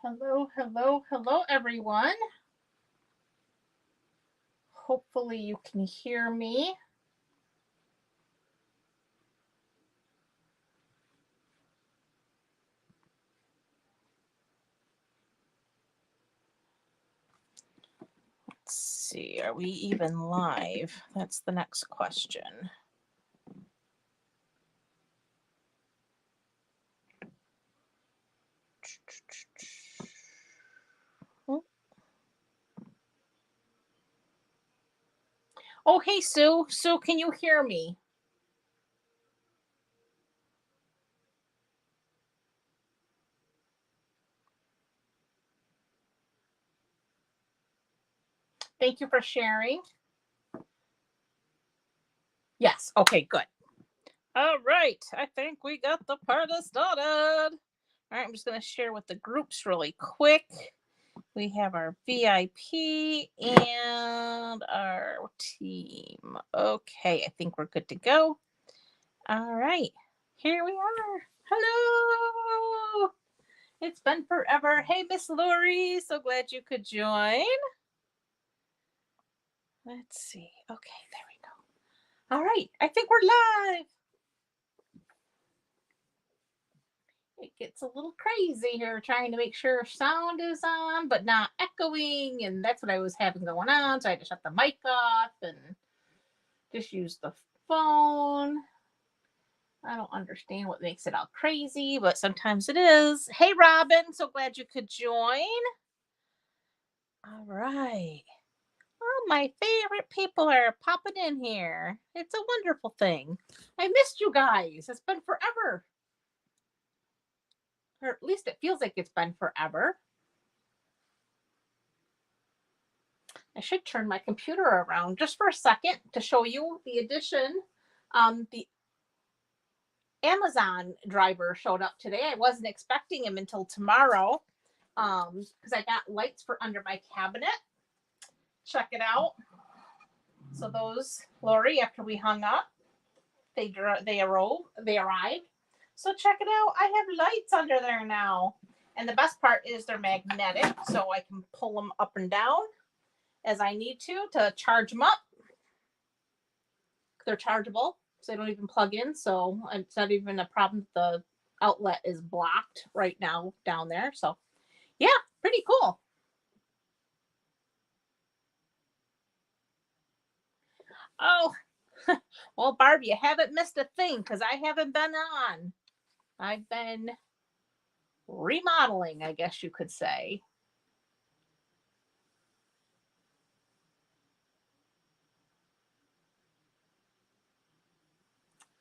Hello, hello, hello, everyone. Hopefully you can hear me. Let's see, are we even live? That's the next question. Oh, hey, Sue. Sue, can you hear me? Thank you for sharing. Yes, okay, good. All right, I think we got the party started. All right, I'm just going to share with the groups really quick. We have our VIP and our team. Okay, I think we're good to go. All right, here we are. Hello. It's been forever. Hey, Miss Lori, so glad you could join. Let's see. Okay, there we go. All right, I think we're live. It gets a little crazy here trying to make sure sound is on, but not echoing. And that's what I was having going on. So I had to shut the mic off and just use the phone. I don't understand what makes it all crazy, but sometimes it is. Hey, Robin, so glad you could join. All right. Oh, my favorite people are popping in here. It's a wonderful thing. I missed you guys. It's been forever. Or at least it feels like it's been forever. I should turn my computer around just for a second to show you the addition. The Amazon driver showed up today. I wasn't expecting him until tomorrow because I got lights for under my cabinet. Check it out. So those, Lori, after we hung up, they arrived. So check it out. I have lights under there now. And the best part is they're magnetic, so I can pull them up and down as I need to charge them up. They're chargeable, so they don't even plug in. So it's not even a problem. The outlet is blocked right now down there. So yeah, pretty cool. Oh, well, Barbie, you haven't missed a thing because I haven't been on. I've been remodeling, I guess you could say.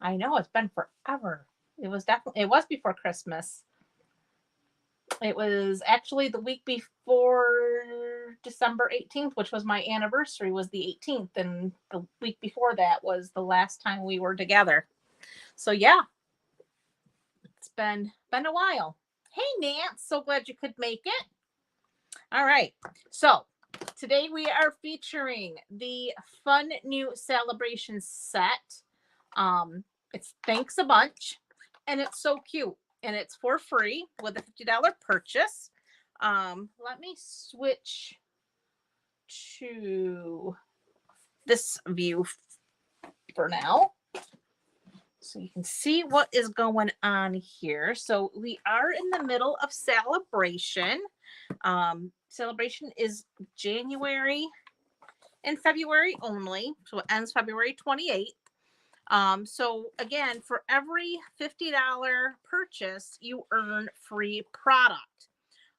I know it's been forever. It was before Christmas. It was actually the week before December 18th, which was my anniversary, was the 18th. And the week before that was the last time we were together. So yeah, it's been a while. Hey, Nance, so glad you could make it. All right. So today we are featuring the fun new Sale-a-bration set. It's Thanks a Bunch, and it's so cute, and it's for free with a $50 purchase. Let me switch to this view for now so you can see what is going on here. So we are in the middle of Sale-a-bration. Sale-a-bration is January and February only, so it ends February 28th. So again, for every $50 purchase, you earn free product.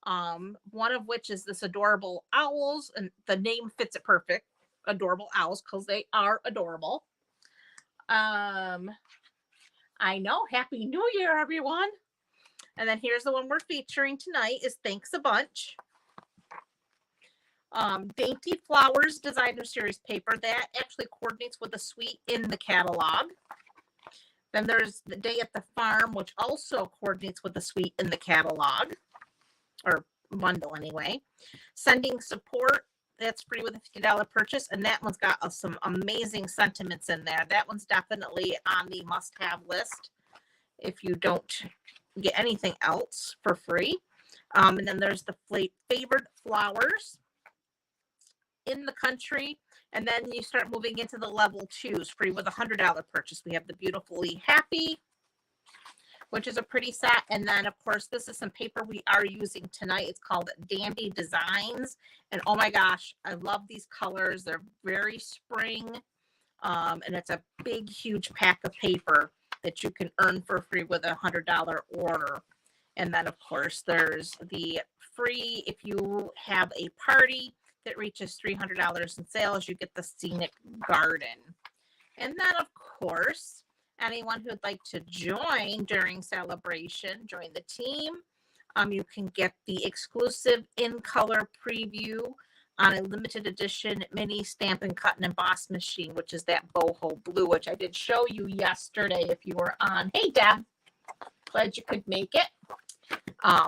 One of which is this adorable owls, and the name fits it perfect. Adorable owls, because they are adorable. I know. Happy New Year, everyone. And then here's the one we're featuring tonight is Thanks a Bunch. Dainty Flowers Designer Series paper. That actually coordinates with the suite in the catalog. Then there's the Day at the Farm, which also coordinates with the suite in the catalog, or bundle anyway. Sending Support, that's free with a $50 purchase, and that one's got some amazing sentiments in there. That one's definitely on the must-have list if you don't get anything else for free. And then there's the favorite flowers in the country. And then you start moving into the level 2s, free with $100 purchase. We have the Beautifully Happy, which is a pretty set. And then, of course, this is some paper we are using tonight. It's called Dandy Designs. And oh my gosh, I love these colors. They're very spring. And it's a big, huge pack of paper that you can earn for free with a $100 order. And then, of course, there's the free, if you have a party that reaches $300 in sales, you get the Scenic Garden. And then, of course, anyone who'd like to join during Sale-a-bration, join the team. You can get the exclusive in-color preview on a limited edition mini stamp and cut and emboss machine, which is that boho blue, which I did show you yesterday if you were on. Hey, Deb. Glad you could make it.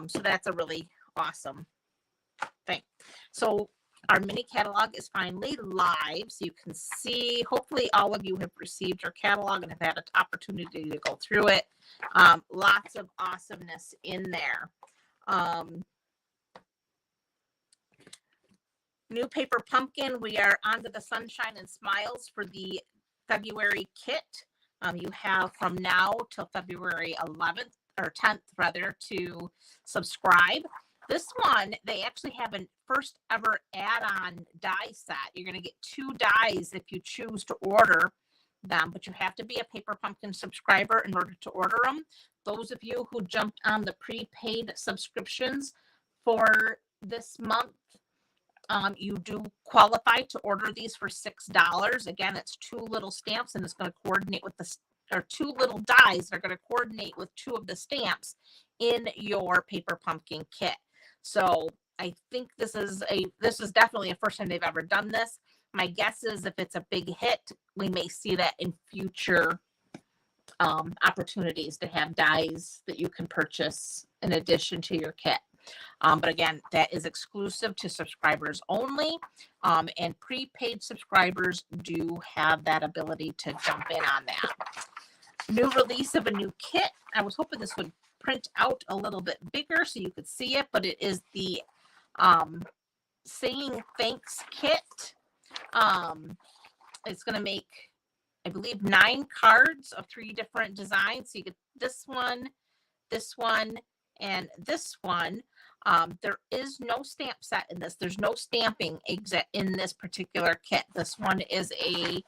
So that's a really awesome thing. So our mini catalog is finally live, so you can see, hopefully all of you have received your catalog and have had an opportunity to go through it. Lots of awesomeness in there. New paper pumpkin, we are onto the Sunshine and Smiles for the February kit. You have from now till February 11th or 10th rather to subscribe. This one, they actually have a first ever add-on die set. You're going to get 2 dies if you choose to order them, but you have to be a Paper Pumpkin subscriber in order to order them. Those of you who jumped on the prepaid subscriptions for this month, you do qualify to order these for $6. Again, it's 2 little stamps, and it's going to coordinate with the, or 2 little dies that are going to coordinate with 2 of the stamps in your Paper Pumpkin kit. So I think this is definitely the first time they've ever done this. My guess is if it's a big hit, we may see that in future opportunities to have dies that you can purchase in addition to your kit. But again, that is exclusive to subscribers only. And prepaid subscribers do have that ability to jump in on that. New release of a new kit. I was hoping this would print out a little bit bigger so you could see it, but it is the Saying Thanks kit. It's going to make, I believe, 9 cards of 3 different designs. So you get this one, and this one. There is no stamp set in this. There's no stamping in this particular kit. This one is a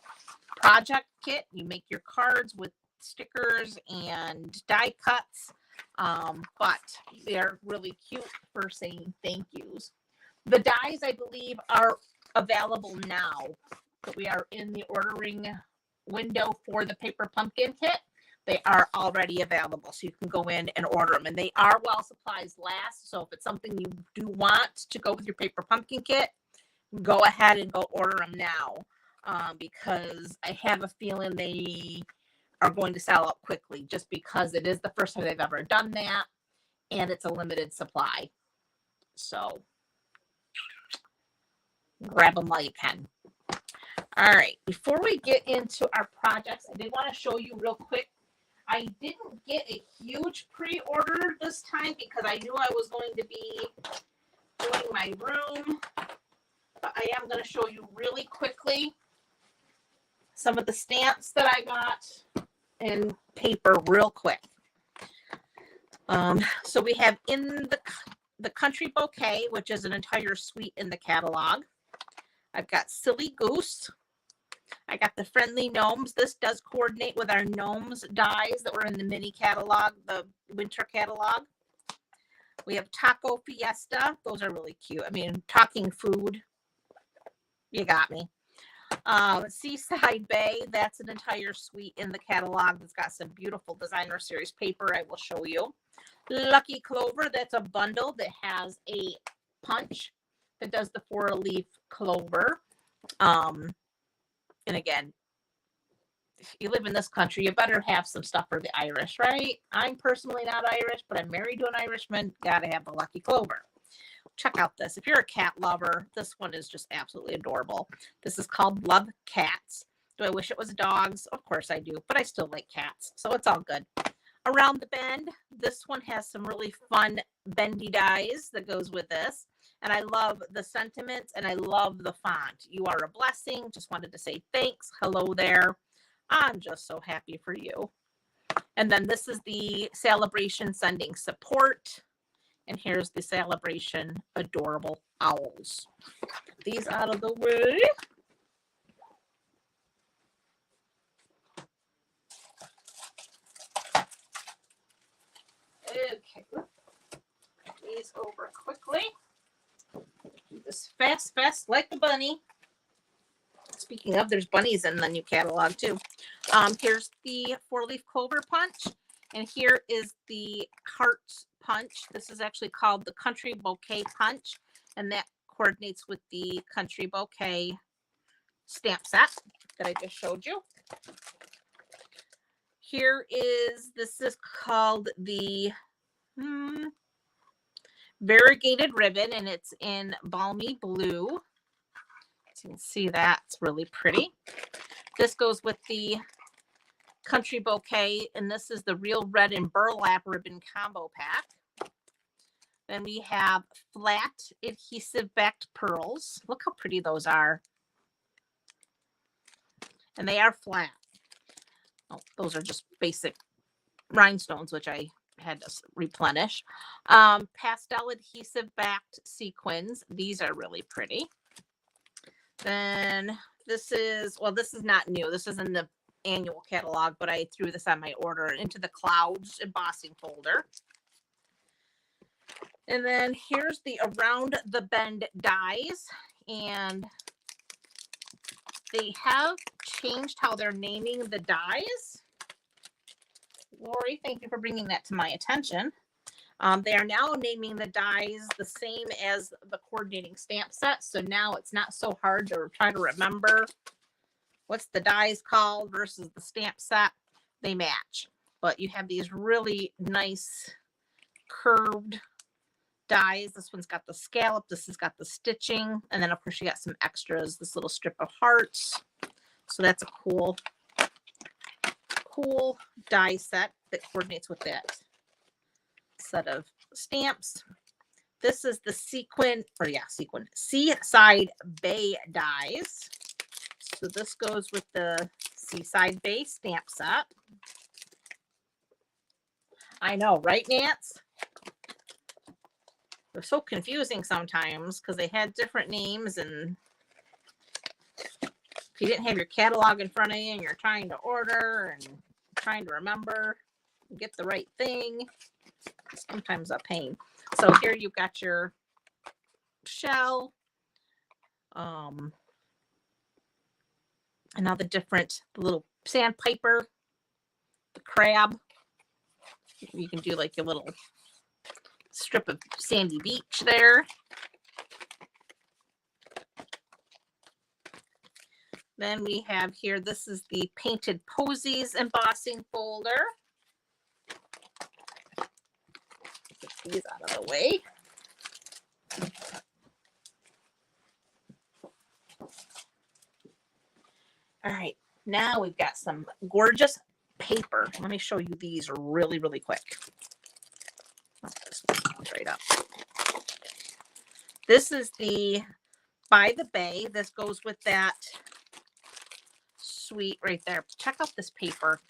project kit. You make your cards with stickers and die cuts, but they're really cute for saying thank yous. The dies, I believe, are available now, but we are in the ordering window for the Paper Pumpkin kit. They are already available, so you can go in and order them. And they are while supplies last, so if it's something you do want to go with your Paper Pumpkin kit, go ahead and go order them now, because I have a feeling they are going to sell out quickly just because it is the first time they've ever done that, and it's a limited supply. So grab them while you can. All right, before we get into our projects, I did want to show you real quick. I didn't get a huge pre-order this time because I knew I was going to be doing my room, but I am going to show you really quickly some of the stamps that I got in paper real quick. So we have in the Country Bouquet, which is an entire suite in the catalog. I've got Silly Goose. I got the Friendly Gnomes. This does coordinate with our Gnomes dies that were in the mini catalog, the winter catalog. We have Taco Fiesta. Those are really cute. I mean, talking food. You got me. Seaside Bay. That's an entire suite in the catalog. It's got some beautiful designer series paper I will show you. Lucky Clover. That's a bundle that has a punch that does the 4-leaf clover. And again, if you live in this country, you better have some stuff for the Irish, right? I'm personally not Irish, but I'm married to an Irishman. Gotta have the Lucky Clover. Check out this. If you're a cat lover, this one is just absolutely adorable. This is called Love Cats. Do I wish it was dogs? Of course I do, but I still like cats, so it's all good. Around the Bend, this one has some really fun bendy dies that goes with this. And I love the sentiments and I love the font. You are a blessing. Just wanted to say thanks. Hello there. I'm just so happy for you. And then this is the Sale-a-bration sending support. And here's the Sale-a-bration adorable owls. Put these out of the way. Okay. Put these over quickly. Do this fast, fast like the bunny. Speaking of, there's bunnies in the new catalog too. Here's the 4-leaf clover punch. And here is the heart punch. This is actually called the country bouquet punch. And that coordinates with the country bouquet stamp set that I just showed you. Here is, this is called the variegated ribbon, and it's in balmy blue. So you can see that, it's really pretty. This goes with the country bouquet, and this is the real red and burlap ribbon combo pack. Then we have flat adhesive backed pearls. Look how pretty those are. And they are flat. Oh, those are just basic rhinestones, which I had to replenish. Pastel adhesive backed sequins. These are really pretty. Then this is, well, this is not new. This is in the annual catalog, but I threw this on my order into the clouds embossing folder. And then here's the around the bend dies, and they have changed how they're naming the dies. Lori, thank you for bringing that to my attention. They are now naming the dies the same as the coordinating stamp set. So now it's not so hard to try to remember what's the dies called versus the stamp set. They match. But you have these really nice curved dies. This one's got the scallop. This has got the stitching. And then, of course, you got some extras. This little strip of hearts. So that's a cool die set that coordinates with that set of stamps. This is the sequin Seaside Bay dies. So this goes with the Seaside Bay stamp set. I know, right, Nance? They're so confusing sometimes because they had different names, and if you didn't have your catalog in front of you and you're trying to order and trying to remember and get the right thing, sometimes a pain. So here you've got your shell, and now the little sandpiper, the crab. You can do like your little strip of sandy beach there. Then we have here, this is the Painted Posies embossing folder. Get these out of the way. All right, now we've got some gorgeous paper. Let me show you these really, really quick. Oh, this one's right up. This is the By the Bay. This goes with that suite right there. Check out this paper.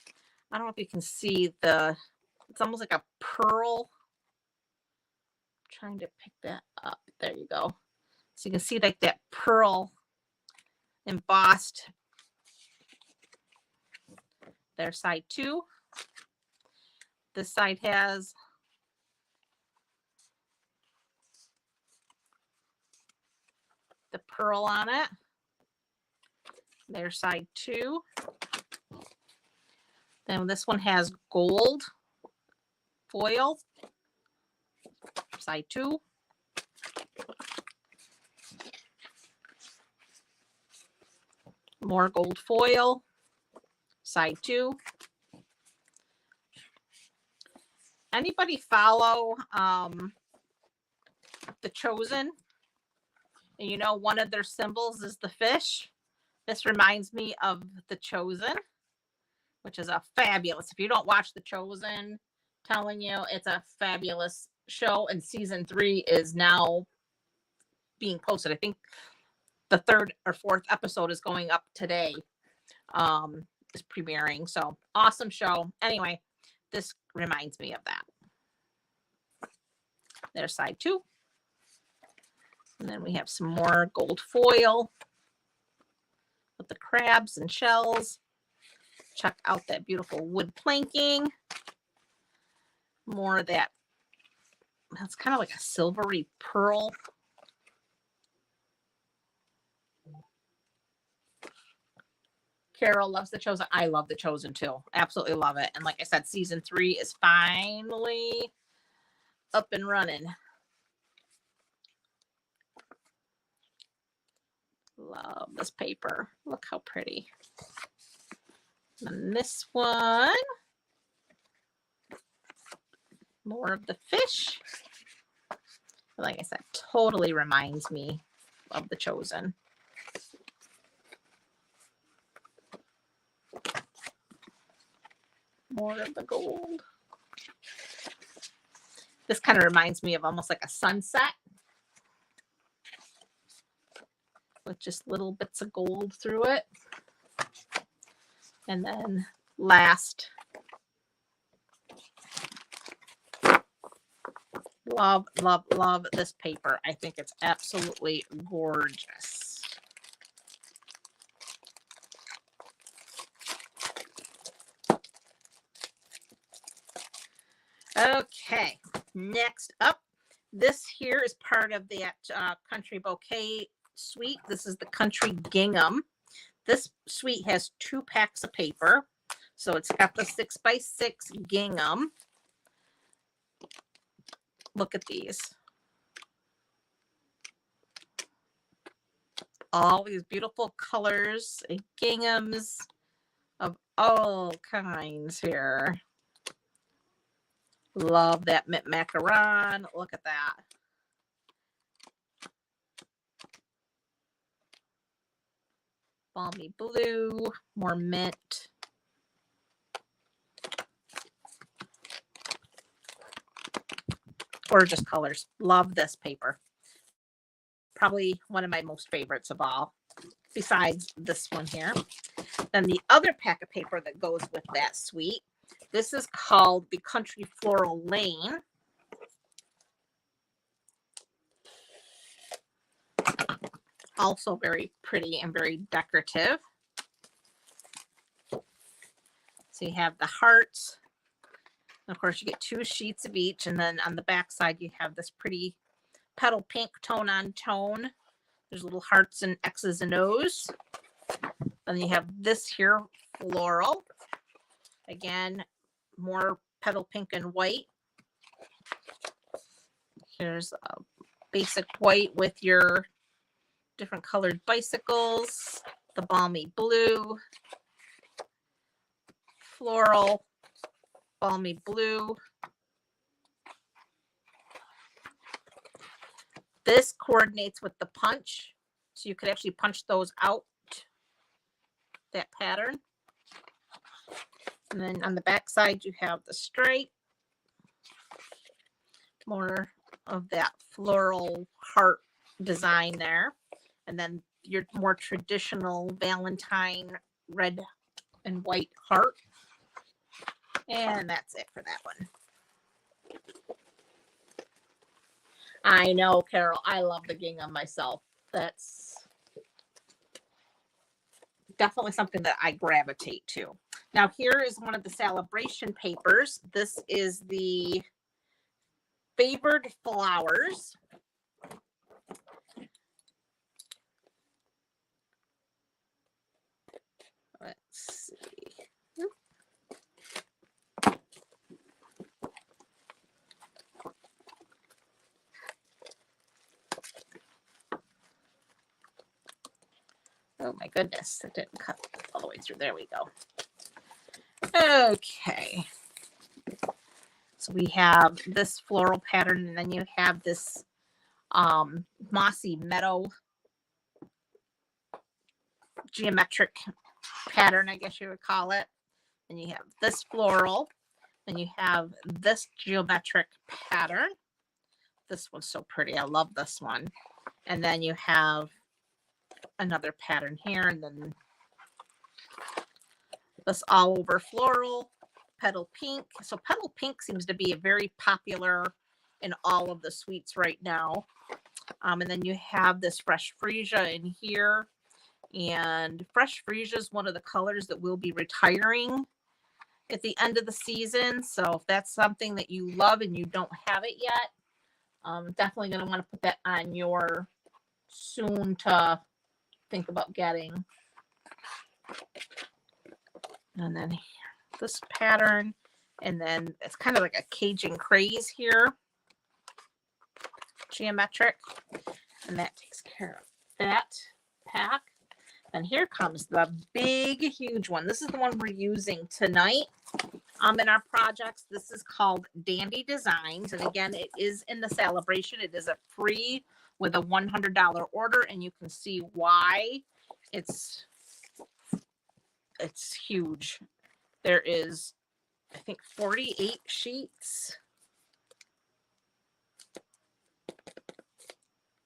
I don't know if you can see it's almost like a pearl. I'm trying to pick that up. There you go. So you can see like that pearl embossed. There's side 2. This side has the pearl on it. There's side 2. Then this one has gold foil. Side 2. More gold foil. Side 2. Anybody follow The Chosen? And you know, one of their symbols is the fish. This reminds me of The Chosen, which is a fabulous. If you don't watch The Chosen, telling you, it's a fabulous show, and season 3 is now being posted. I think the 3rd or 4th episode is going up today. Is premiering. So awesome show. Anyway, this reminds me of that. There's side 2. And then we have some more gold foil with the crabs and shells. Check out that beautiful wood planking. More of that. That's kind of like a silvery pearl. Carol loves The Chosen. I love The Chosen too. Absolutely love it. And like I said, season 3 is finally up and running. Love this paper. Look how pretty. And this one. More of the fish. Like I said, totally reminds me of The Chosen. More of the gold. This kind of reminds me of almost like a sunset with just little bits of gold through it. And then last, love, love, love this paper. I think it's absolutely gorgeous. Okay, next up, this here is part of that Country Bouquet suite. This is the Country Gingham. This suite has 2 packs of paper. So it's got the 6x6 gingham. Look at these. All these beautiful colors and ginghams of all kinds here. Love that mint macaron. Look at that. Balmy blue, more mint. Gorgeous colors. Love this paper. Probably one of my most favorites of all, besides this one here. Then the other pack of paper that goes with that suite. This is called the Country Floral Lane. Also very pretty and very decorative. So you have the hearts. And of course, you get 2 sheets of each. And then on the back side, you have this pretty petal pink tone on tone. There's little hearts and X's and O's. Then you have this here floral. Again, more petal pink and white. Here's a basic white with your different colored bicycles. The balmy blue. Floral. Balmy blue. This coordinates with the punch. So you could actually punch those out, that pattern. And then on the back side, you have the stripe. More of that floral heart design there. And then your more traditional Valentine red and white heart. And that's it for that one. I know, Carol. I love the gingham myself. That's definitely something that I gravitate to. Now, here is one of the Sale-a-bration papers. This is the Favored Flowers. Let's see. Oh my goodness, it didn't cut all the way through. There we go. Okay. So we have this floral pattern, and then you have this mossy meadow geometric pattern, I guess you would call it. And you have this floral, and you have this geometric pattern. This one's so pretty. I love this one. And then you have another pattern here, and then this all over floral, petal pink. So petal pink seems to be a very popular in all of the suites right now. And then you have this fresh freesia in here. And fresh freesia is one of the colors that we'll be retiring at the end of the season. So if that's something that you love and you don't have it yet, definitely going to want to put that on your soon to think about getting. And then this pattern, and then it's kind of like a Cajun craze here, geometric, and that takes care of that pack. And here comes the big, huge one. This is the one we're using tonight in our projects. This is called Dandy Designs. And again, it is in the Sale-a-bration. It is a free with a $100 order. And you can see why it's huge. There is, I think, 48 sheets.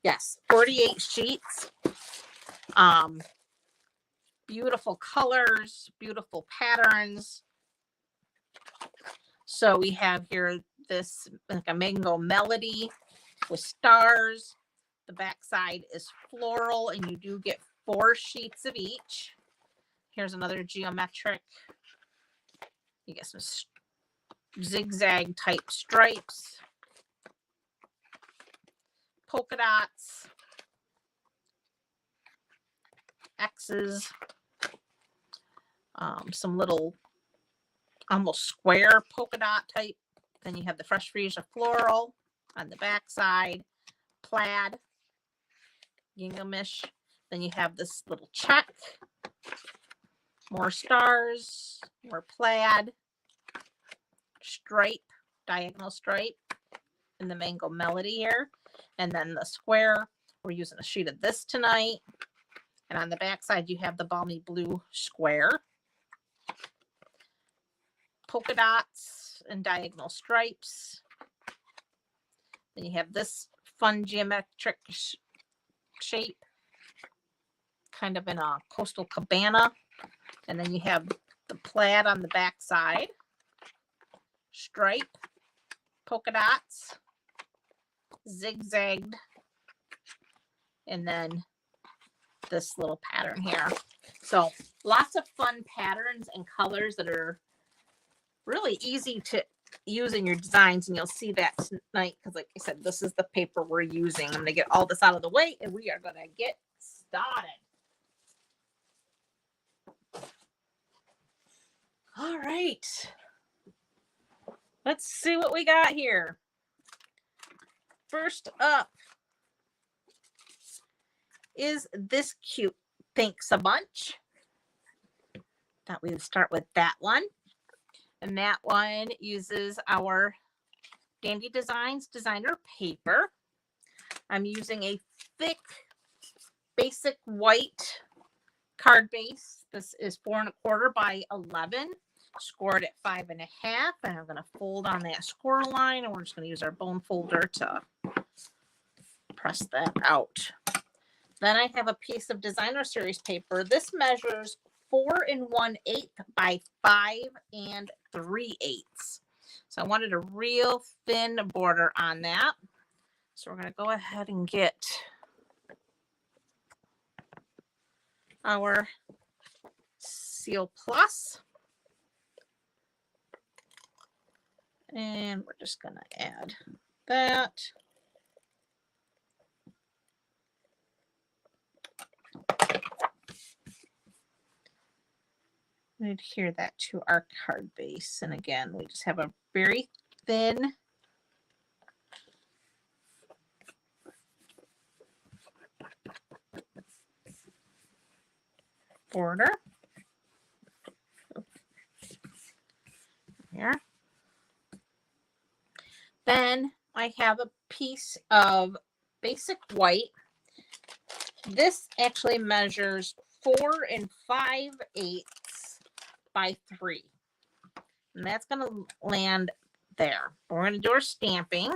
Yes, 48 sheets. Beautiful colors, beautiful patterns. So we have here this like a mango melody with stars. The back side is floral, and you do get 4 sheets of each. Here's another geometric. You get some zigzag type stripes, polka dots, X's, some little almost square polka dot type. Then you have the fresh freesia floral on the back side, plaid, ginghamish. Then you have this little check, more stars, more plaid, stripe, diagonal stripe, and the mango melody here. And then the square, we're using a sheet of this tonight. And on the back side, you have the balmy blue square, polka dots and diagonal stripes. Then you have this fun geometric shape, kind of in a coastal cabana. And then you have the plaid on the back side, stripe, polka dots, zigzagged, and then this little pattern here. So lots of fun patterns and colors that are really easy to use in your designs, and you'll see that tonight because, like I said, this is the paper we're using. I'm going to get all this out of the way, and we are going to get started. All right. Let's see what we got here. First up is this cute Thanks a Bunch. Thought we would start with that one. And that one uses our Dandy Designs designer paper. I'm using a thick, basic white card base. This is 4 1/4 by 11, scored at 5 1/2. And I'm going to fold on that score line, and we're just going to use our bone folder to press that out. Then I have a piece of designer series paper. This measures 4 1/8 by 5 3/8. So I wanted a real thin border on that. So we're going to go ahead and get our Seal Plus. And we're just going to add that. We adhere that to our card base. And again, we just have a very thin border here. Then I have a piece of basic white. This actually measures 4 5/8 by 3. And that's going to land there. We're going to do our stamping.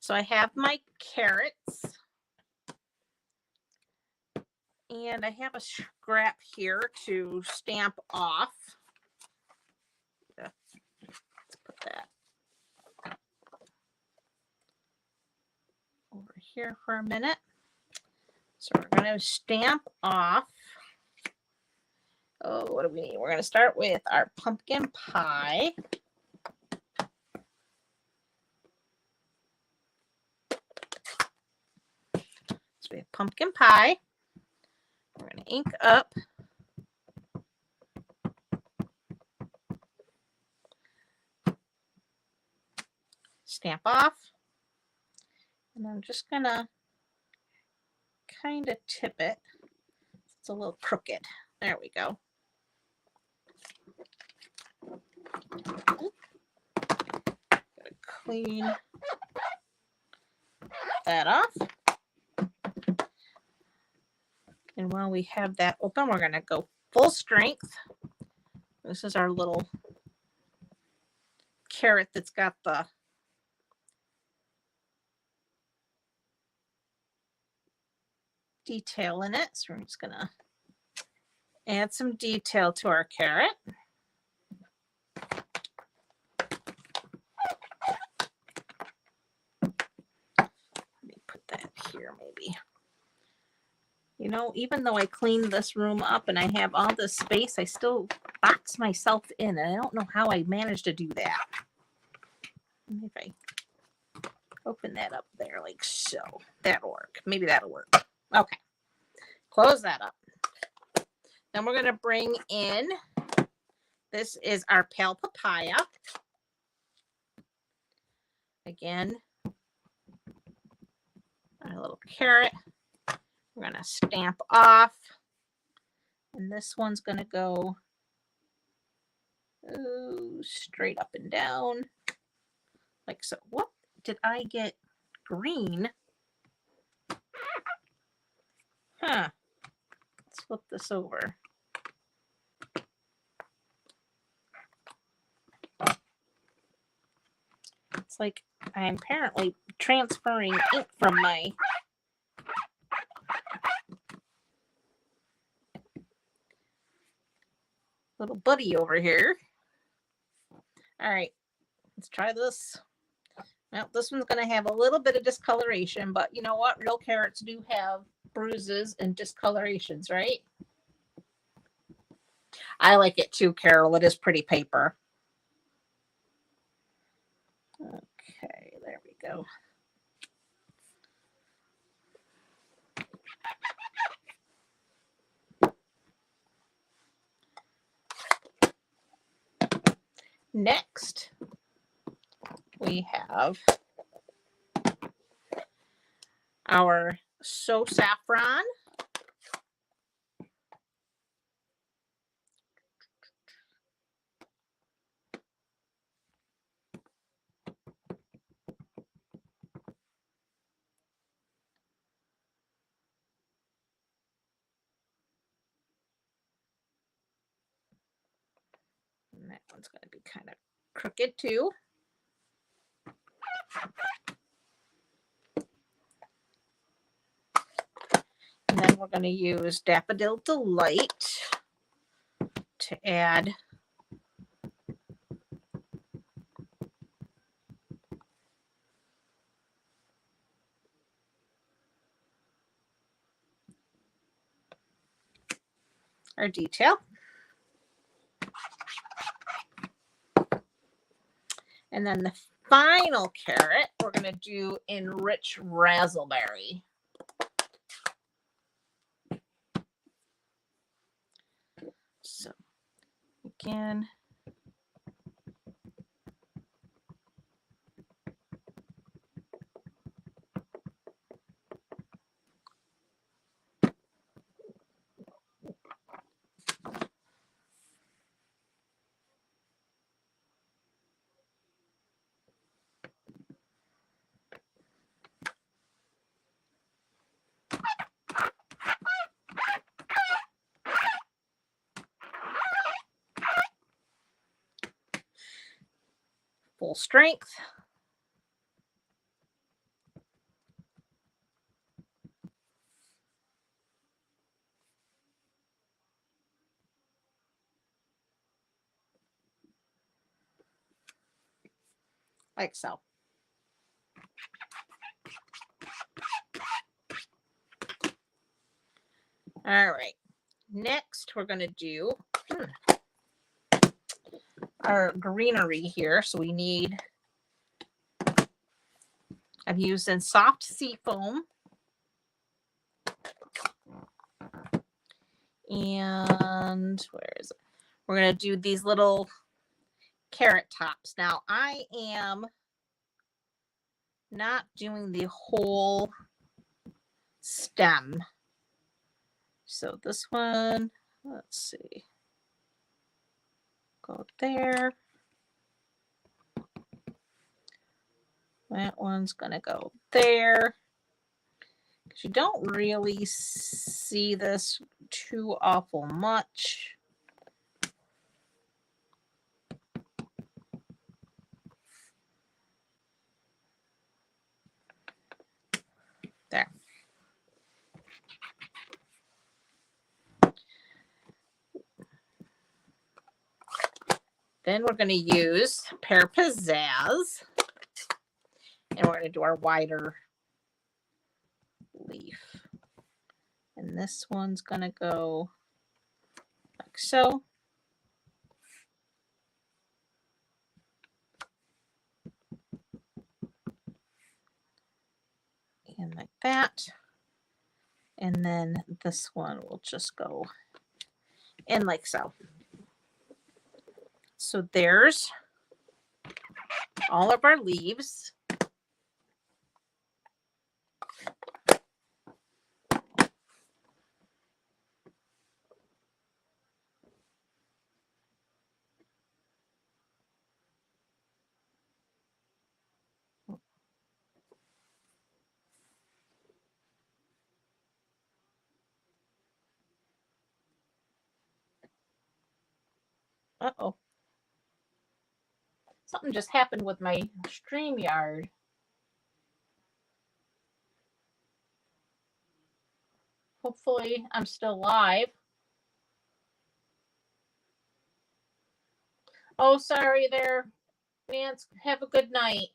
So I have my carrots. And I have a scrap here to stamp off. Let's put that over here for a minute. So we're going to stamp off. Oh, what do we need? We're going to start with our pumpkin pie. So we have pumpkin pie. We're going to ink up. Stamp off. And I'm just going to kind of tip it. It's a little crooked. There we go. Gotta clean that off. And while we have that open, we're going to go full strength. This is our little carrot that's got the detail in it. So we're just going to add some detail to our carrot. Let me put that here maybe. You know, even though I cleaned this room up and I have all this space, I still box myself in. And I don't know how I managed to do that. If I open that up there like so, that'll work. Maybe that'll work. Okay. Close that up. Then we're going to bring in, this is our pale papaya. Again, our little carrot. We're going to stamp off. And this one's going to go straight up and down. Like so. What did I get green? Huh. Let's flip this over. It's like I'm apparently transferring ink from my little buddy over here. All right, let's try this. Now, this one's going to have a little bit of discoloration, but you know what? Real carrots do have bruises and discolorations, right? I like it too, Carol. It is pretty paper. Okay, there we go. Next, we have our saffron. And that one's going to be kind of crooked too. And then we're going to use Daffodil Delight to add our detail. And then the final carrot, we're going to do Enrich Razzleberry. So again, full strength. like so. All right. Next, we're going to do our greenery here. So we need, I'm using soft sea foam. And where is it? We're going to do these little carrot tops. Now, I am not doing the whole stem. So this one, let's see, go there. That one's going to go there. Because you don't really see this too awful much. There. Then we're going to use Pear Pizzazz. And we're going to do our wider leaf. And this one's going to go like so. And like that. And then this one will just go in like so. So there's all of our leaves. Uh-oh. Something just happened with my StreamYard. Hopefully I'm still live. Oh, sorry there, Nance. Have a good night.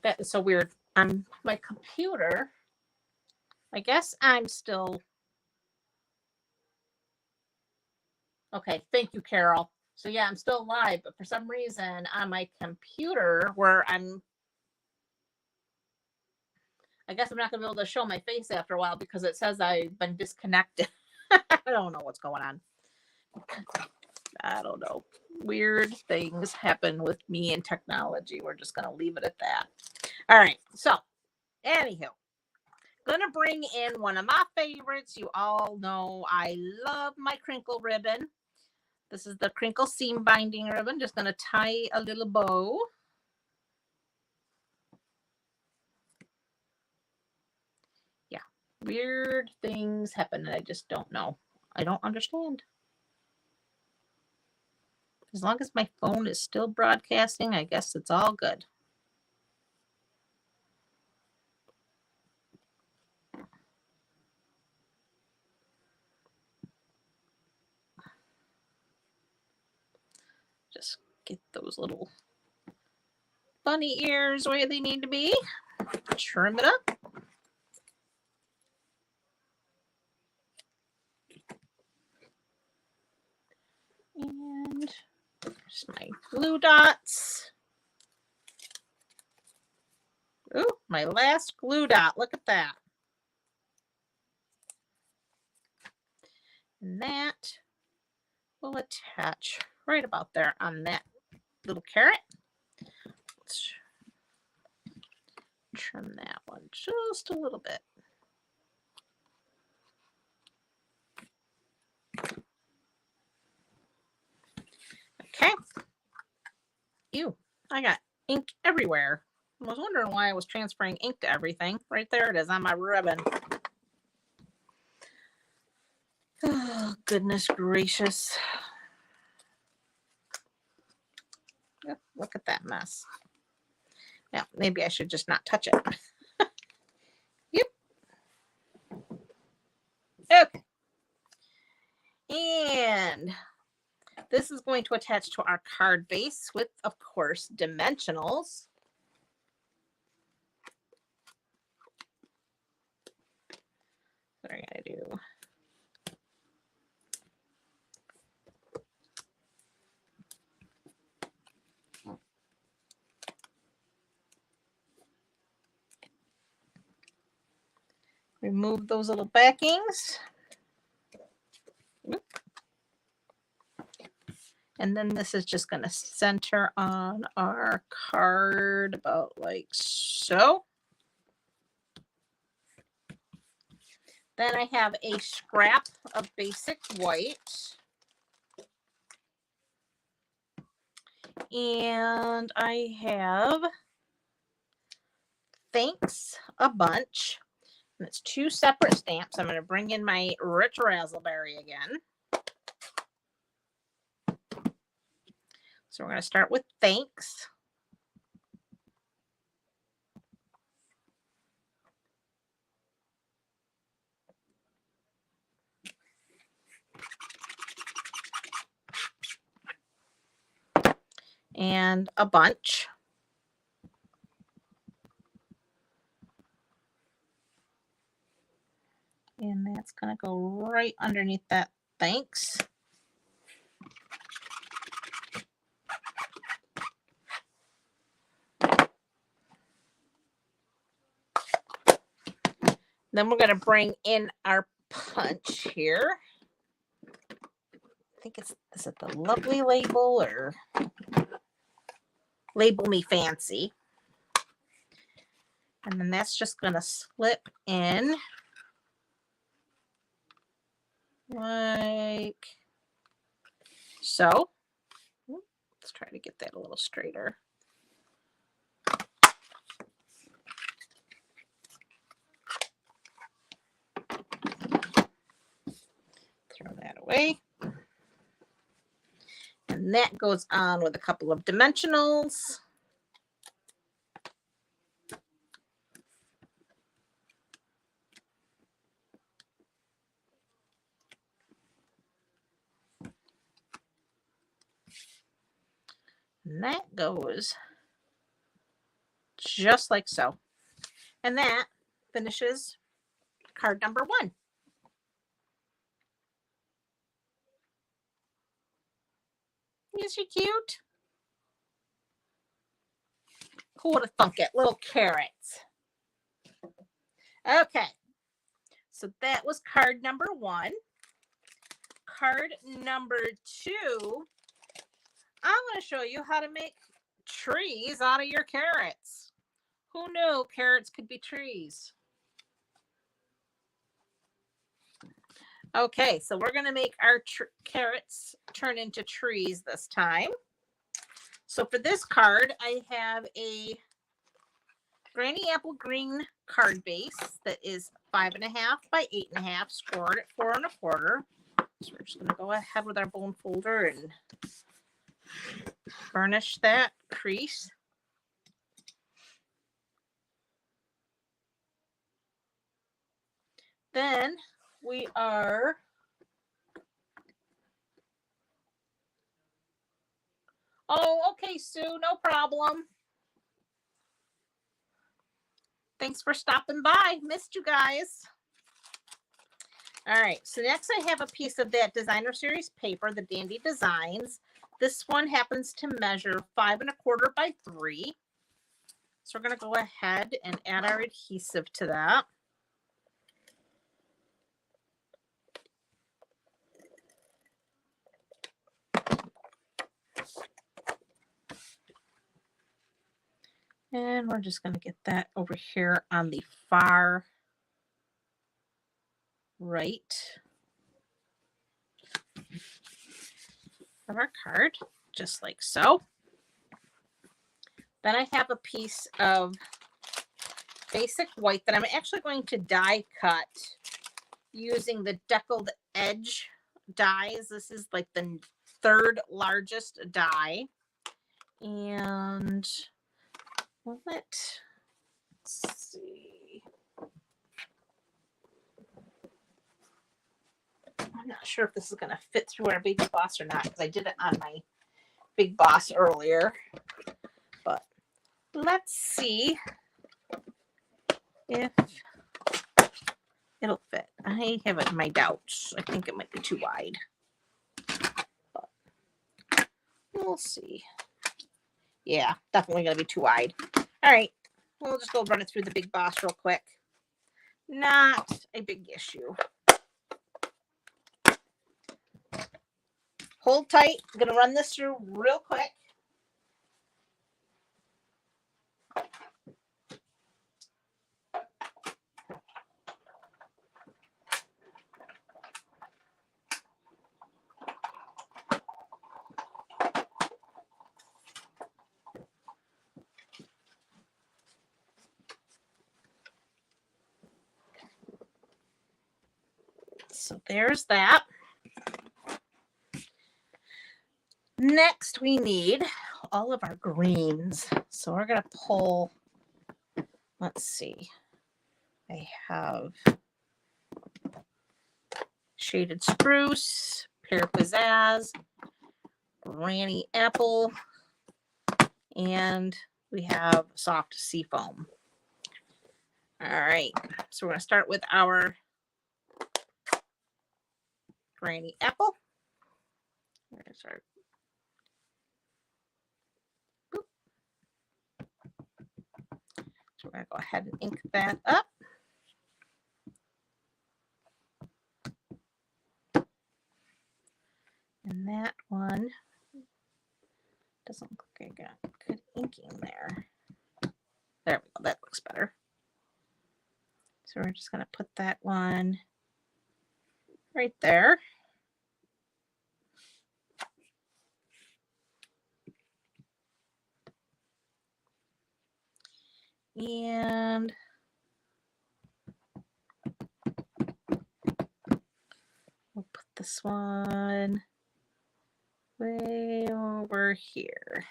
That is so weird. On my computer, I guess I'm still. Okay, thank you, Carol. So yeah, I'm still live, but for some reason on my computer where I guess I'm not gonna be able to show my face after a while because it says I've been disconnected. I don't know what's going on. I don't know. Weird things happen with me and technology. We're just gonna leave it at that. All right. So, anywho, gonna bring in one of my favorites. You all know I love my crinkle ribbon. This is the crinkle seam binding ribbon. Just gonna tie a little bow. Yeah, weird things happen and I just don't know. I don't understand. As long as my phone is still broadcasting, I guess it's all good. Just get those little bunny ears where they need to be. Trim it up. And there's my glue dots. Ooh, my last glue dot. Look at that. And that will attach right about there on that little carrot. Let's trim that one just a little bit. Okay. Ew, I got ink everywhere. I was wondering why I was transferring ink to everything. Right there it is on my ribbon. Oh, goodness gracious. Oh, look at that mess. Now, maybe I should just not touch it. Yep. Okay. And this is going to attach to our card base with, of course, dimensionals. What are we going to do? Remove those little backings. And then this is just going to center on our card about like so. Then I have a scrap of basic white. And I have Thanks a Bunch. And it's 2 separate stamps. I'm going to bring in my Rich Razzleberry again. So we're going to start with Thanks. And a bunch. And that's going to go right underneath that Thanks. Then we're going to bring in our punch here. I think is it the Lovely label or Label Me Fancy? And then that's just going to slip in like so. Let's try to get that a little straighter. Throw that away. And that goes on with a couple of dimensionals. And that goes just like so. And that finishes card number 1. Is she cute? Who would have thunk it? Little carrots. Okay. So that was card number 1. Card number 2. I'm going to show you how to make trees out of your carrots. Who knew carrots could be trees? Okay, so we're going to make our carrots turn into trees this time. So for this card, I have a Granny Apple Green card base that is 5.5 by 8.5, scored at 4 1/4. So we're just going to go ahead with our bone folder and burnish that crease. Then we are okay, Sue, no problem. Thanks for stopping by. Missed you guys. All right, so next I have a piece of that designer series paper, the Dandy Designs. This one happens to measure 5 1/4 by 3. So we're going to go ahead and add our adhesive to that. And we're just going to get that over here on the far right of our card, just like so. Then I have a piece of basic white that I'm actually going to die cut using the deckled edge dies. This is like the third largest die. And let's see. I'm not sure if this is going to fit through our Big Boss or not because I did it on my Big Boss earlier. But let's see if it'll fit. I have my doubts. I think it might be too wide. But we'll see. Yeah, definitely going to be too wide. All right. We'll just go run it through the Big Boss real quick. Not a big issue. Hold tight. I'm going to run this through real quick. So there's that. Next, we need all of our greens. So we're going to pull, let's see. I have shaded spruce, pear pizzazz, Granny apple, and we have soft sea foam. All right. So we're going to start with our Granny apple. There's our So we're going to go ahead and ink that up. And that one doesn't look like I got good inking there. There we go. That looks better. So we're just going to put that one right there. And we'll put this one way over here.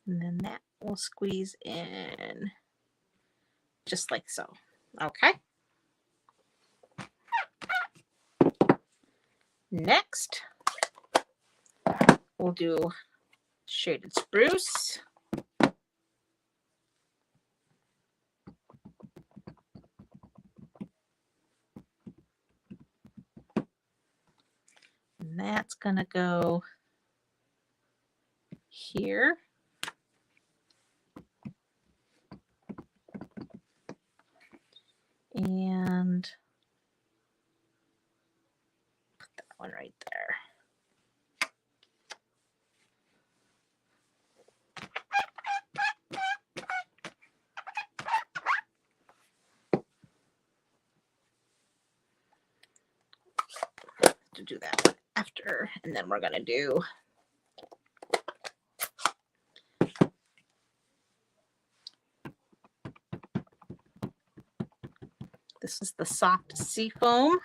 And then that will squeeze in just like so. Okay. Next, we'll do shaded spruce. And that's going to go here. And put that one right there. To do that one after, and then we're going to do this is the soft sea foam.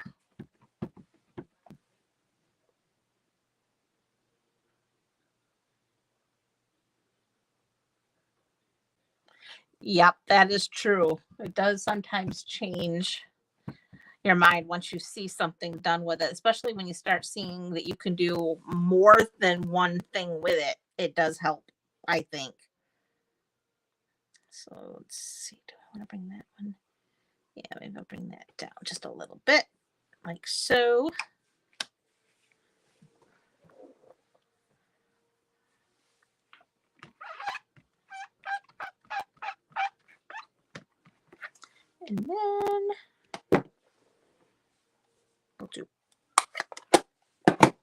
Yep, that is true. It does sometimes change your mind once you see something done with it, especially when you start seeing that you can do more than one thing with it. It does help, I think. So let's see. Do I want to bring that one? Yeah, maybe I'll bring that down just a little bit, like so. And then we'll do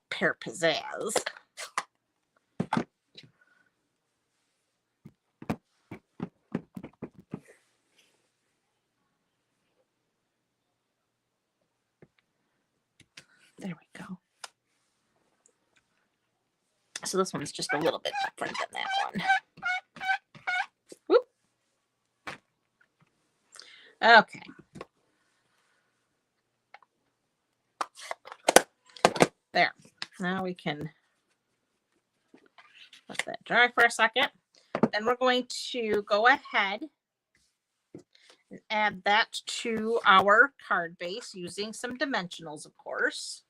pear pizzazz. There we go. So this one's just a little bit different than that one. Whoop. Okay. There. Now we can let that dry for a second. Then we're going to go ahead and add that to our card base using some dimensionals, of course.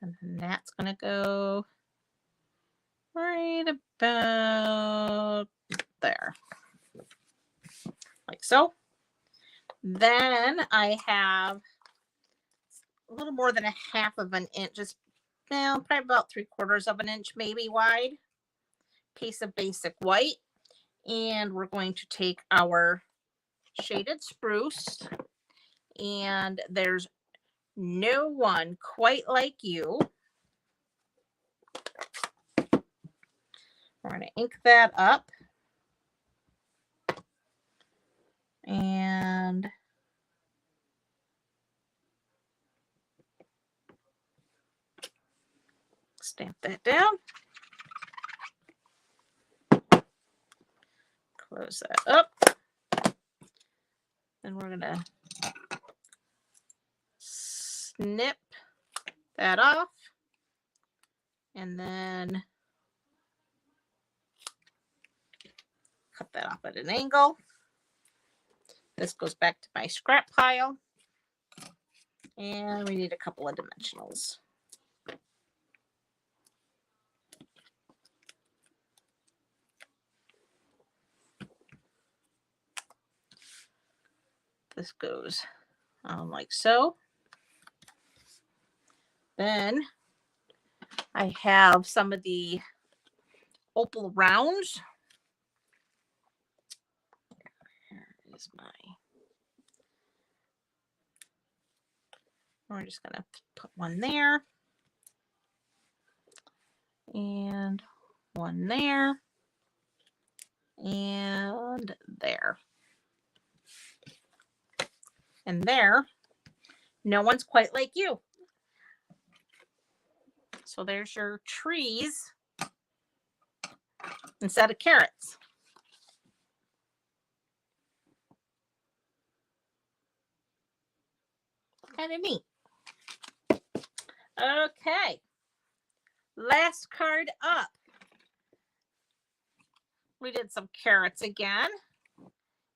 And then that's going to go right about there. Like so. Then I have a little more than a half of an inch, just probably about 3/4 of an inch maybe wide piece of basic white. And we're going to take our shaded spruce, and there's no one quite like you. We're going to ink that up. And stamp that down. Close that up. Then we're going to snip that off. And then cut that off at an angle. This goes back to my scrap pile. And we need a couple of dimensionals. This goes like so. Then I have some of the opal rounds. Here is my. We're just going to put one there. And one there. And there. And there. No one's quite like you. So there's your trees instead of carrots. Kind of neat. Okay. Last card up. We did some carrots again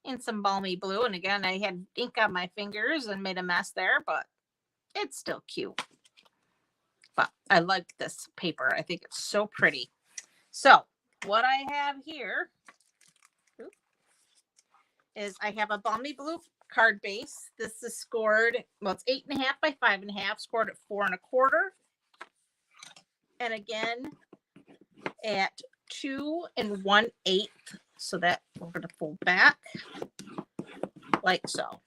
in some balmy blue. And again, I had ink on my fingers and made a mess there, but it's still cute. But I like this paper. I think it's so pretty. So what I have here is I have a balmy blue card base. This is scored, well, it's 8.5 by 5.5, scored at 4 1/4. And again, at 2 1/8. So that we're going to fold back like so.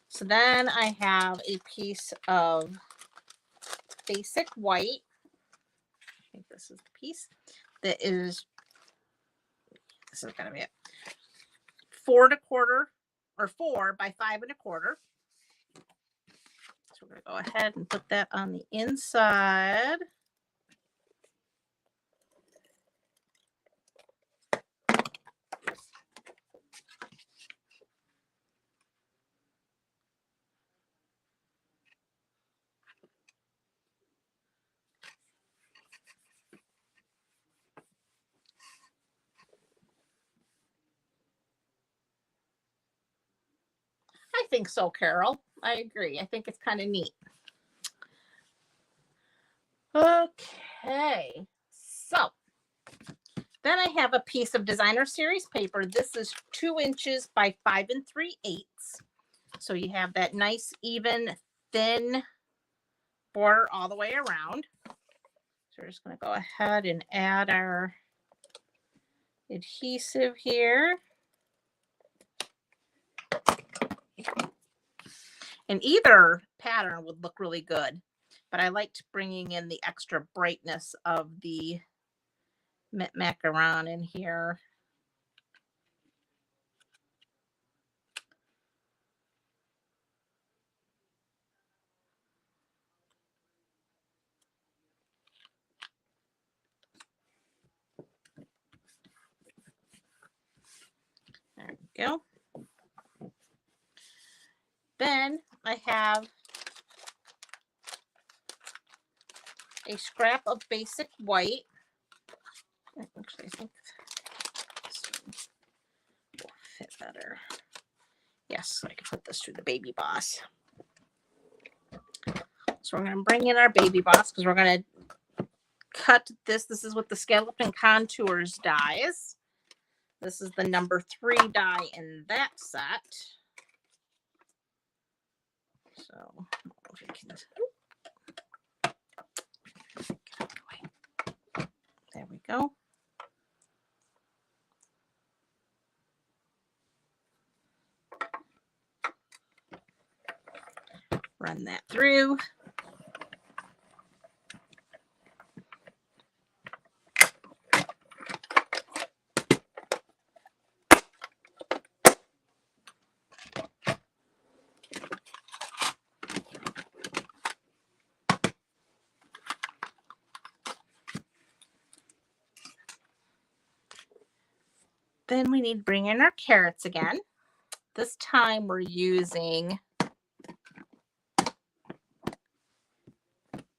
So then I have a piece of basic white. I think this is the piece that is, this is going to be it. 4 1/4 or 4 by 5 1/4. So we're going to go ahead and put that on the inside. I think so, Carol. I agree. I think it's kind of neat. Okay. So then I have a piece of designer series paper. This is 2 inches by 5 3/8. So you have that nice, even, thin border all the way around. So we're just going to go ahead and add our adhesive here. And either pattern would look really good, but I liked bringing in the extra brightness of the mint macaron in here. There we go. Then I have a scrap of basic white. Actually, I think this one will fit better. Yes, I can put this through the Baby Boss. So we're going to bring in our Baby Boss because we're going to cut this. This is with the Scalloped and Contours dies. This is the number 3 die in that set. So if you can, there we go. Run that through. Then we need to bring in our carrots again. This time we're using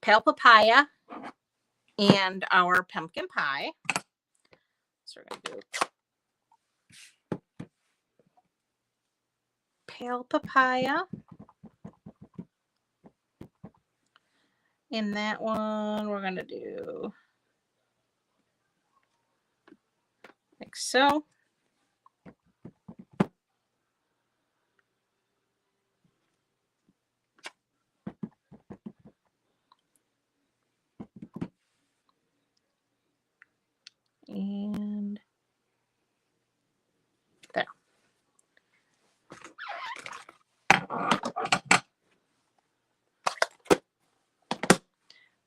pale papaya and our pumpkin pie. So we're going to do pale papaya. In that one, we're going to do like so. And there.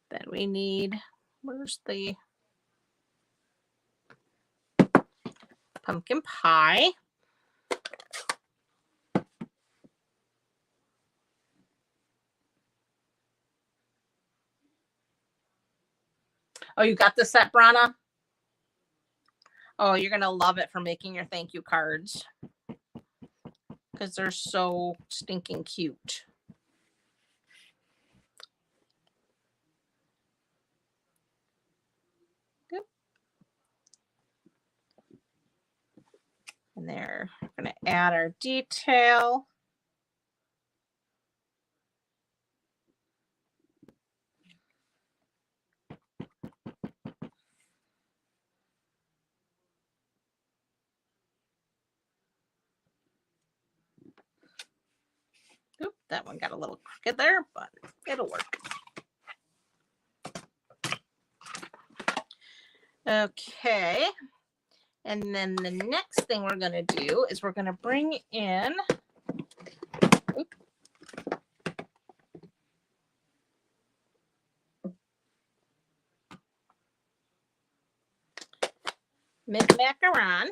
Then we need, where's the pumpkin pie? Oh, you got this set, Brana? Oh, you're going to love it for making your thank you cards because they're so stinking cute. Yep. And there, we're going to add our detail. Oop, that one got a little crooked there, but it'll work. Okay. And then the next thing we're going to do is we're going to bring in mint macaron.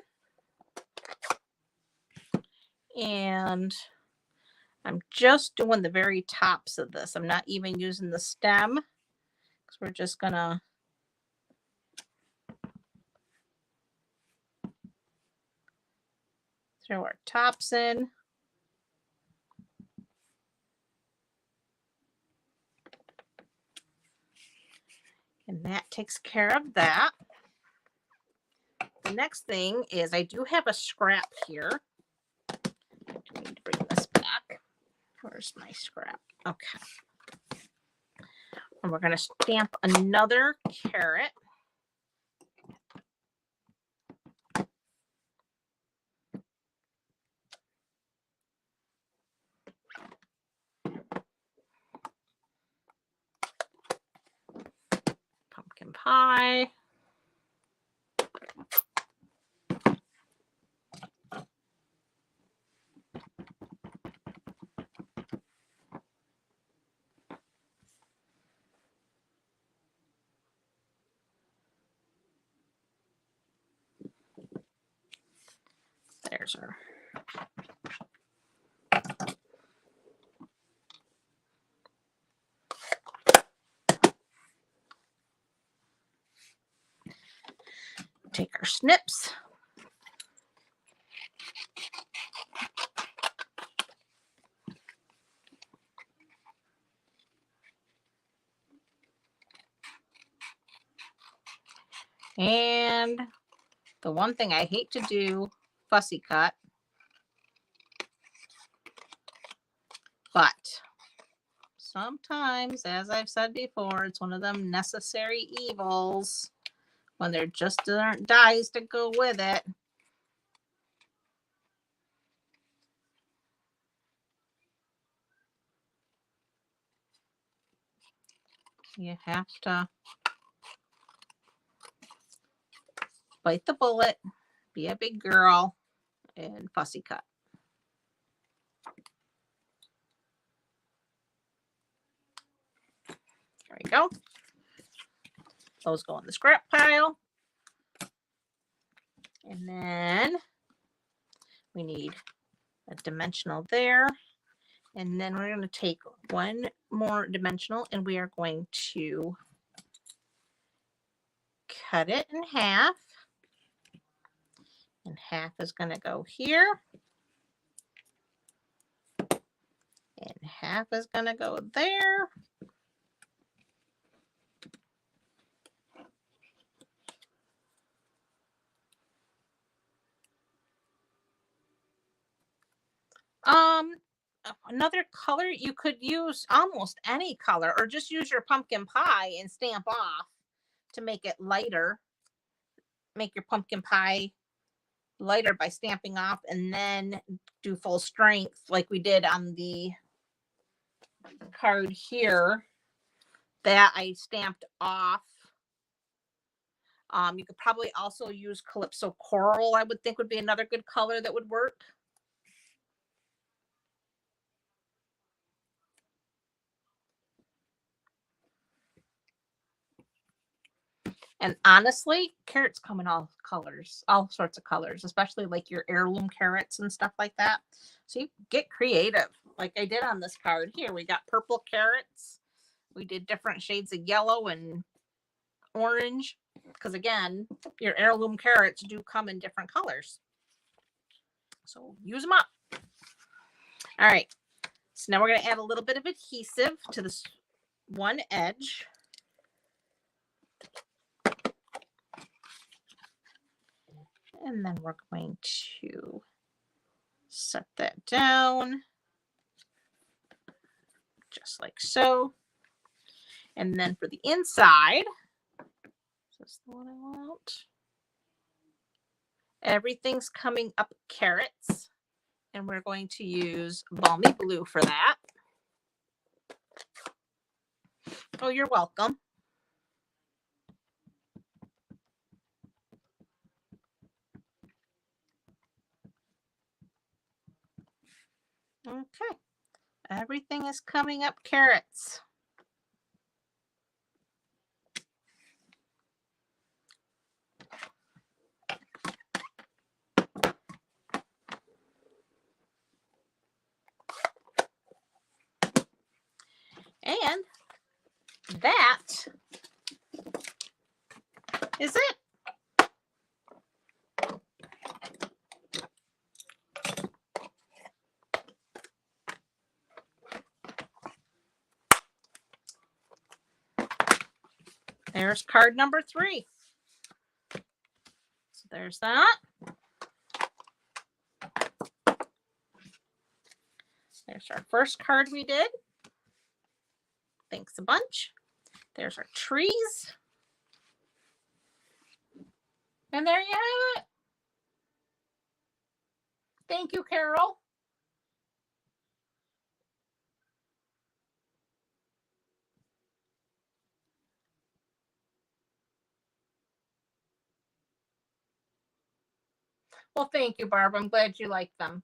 And I'm just doing the very tops of this. I'm not even using the stem because we're just going to throw our tops in. And that takes care of that. The next thing is I do have a scrap here. I need to bring this back. Where's my scrap? Okay. And we're going to stamp another carrot. Pumpkin pie. There's our take our snips. And the one thing I hate to do, fussy cut, but sometimes, as I've said before, it's one of them necessary evils when there just aren't dies to go with it. You have to bite the bullet, be a big girl, and fussy cut. There we go. Those go in the scrap pile. And then we need a dimensional there. And then we're going to take one more dimensional and we are going to cut it in half. And half is going to go here. And half is going to go there. Another color, you could use almost any color or just use your pumpkin pie and stamp off to make it lighter. Make your pumpkin pie lighter by stamping off and then do full strength like we did on the card here that I stamped off. You could probably also use Calypso Coral, I would think would be another good color that would work. And honestly, carrots come in all colors, all sorts of colors, especially like your heirloom carrots and stuff like that. So you get creative, like I did on this card here. We got purple carrots. We did different shades of yellow and orange, because again, your heirloom carrots do come in different colors. So use them up. All right. So now we're going to add a little bit of adhesive to this one edge. And then we're going to set that down just like so. And then for the inside, is this the one I want? Everything's coming up carrots. And we're going to use Balmy Blue for that. Oh, you're welcome. Okay. Everything is coming up carrots. And that is it. There's card number 3. So there's that. There's our first card we did. Thanks a bunch. There's our trees. And there you have it. Thank you, Carol. Well, thank you, Barb. I'm glad you like them.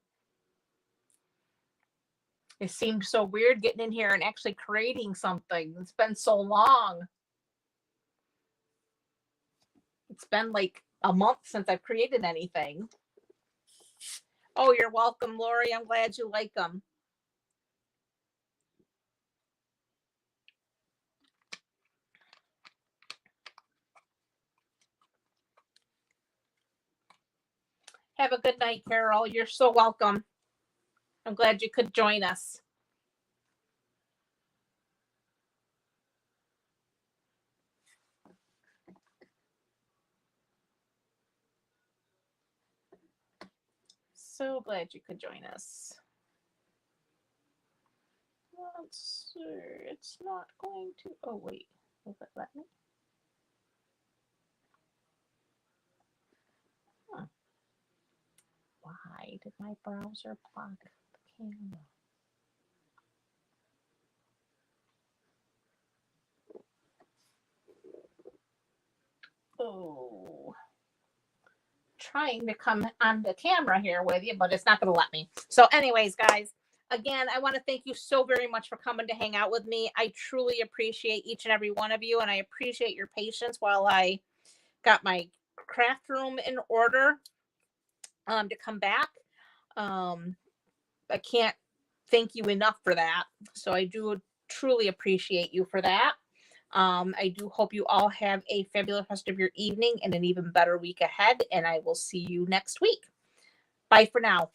It seemed so weird getting in here and actually creating something. It's been so long. It's been like a month since I've created anything. Oh, you're welcome, Lori. I'm glad you like them. Have a good night, Carol. You're so welcome. I'm glad you could join us. So glad you could join us. Let's see. It's not going to. Oh, wait. Will it let me? Huh. Why did my browser block the camera? Oh. Trying to come on the camera here with you, but it's not going to let me. So, anyways, guys, again, I want to thank you so very much for coming to hang out with me. I truly appreciate each and every one of you, and I appreciate your patience while I got my craft room in order to come back. I can't thank you enough for that. So, I do truly appreciate you for that. I do hope you all have a fabulous rest of your evening and an even better week ahead. And I will see you next week. Bye for now.